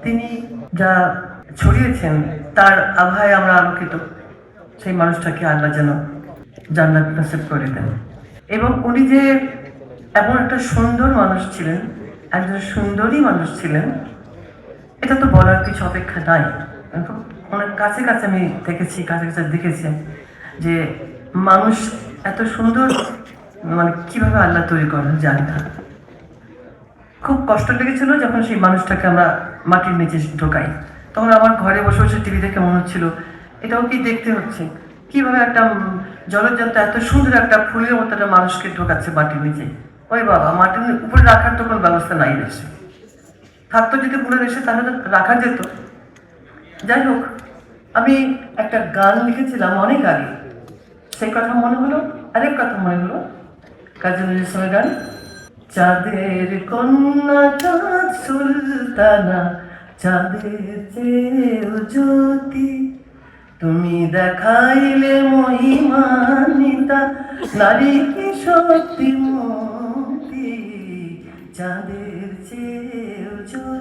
তিনি যা ছড়িয়েছেন তার আভায় আমরা আলোকিত। সেই মানুষটাকে আল্লাহ যেন জান্নাত নসিব করে দেন। এবং উনি যে এমন একটা সুন্দর মানুষ ছিলেন, একজন সুন্দরী মানুষ ছিলেন, এটা তো বলার কিছু অপেক্ষা নাই। অনেক কাছে কাছে আমি দেখেছি, কাছে কাছে দেখেছি যে মানুষ এত সুন্দর, মানে কিভাবে আল্লাহ তৈরি করেন জানি না। খুব কষ্ট লেগেছিল যখন সেই মানুষটাকে আমরা মাটির নিচে ঢোকাই। তখন আমার ঘরে বসে বসে টিভি দেখে মনে হচ্ছিল এটাও কি দেখতে হচ্ছে, কিভাবে একটা জলযন্ত্র এত সুন্দর একটা ফুলের মতো একটা মানুষকে ঢোকাচ্ছে মাটির নিচে। ওই বাবা, মাটির উপরে রাখার তো কোনো ব্যবস্থা নাই দেশে, থাকতো যদি পুরো দেশে তাহলে তো রাখা যেত। যাই হোক, আমি একটা গান লিখেছিলাম অনেক আগে, সেই কথা মনে হলো, আরেক কথা মনে হলো, কাজী নজরুল ইসলামের গান, চাঁদের কন্যা চাঁদ সুলতানা, চাঁদের চেয়েও জ্যোতি, তুমি দেখাইলে মহিমান্বিতা, নারী কি শক্তিমতী, চাঁদের চেয়েও জ্যোতি।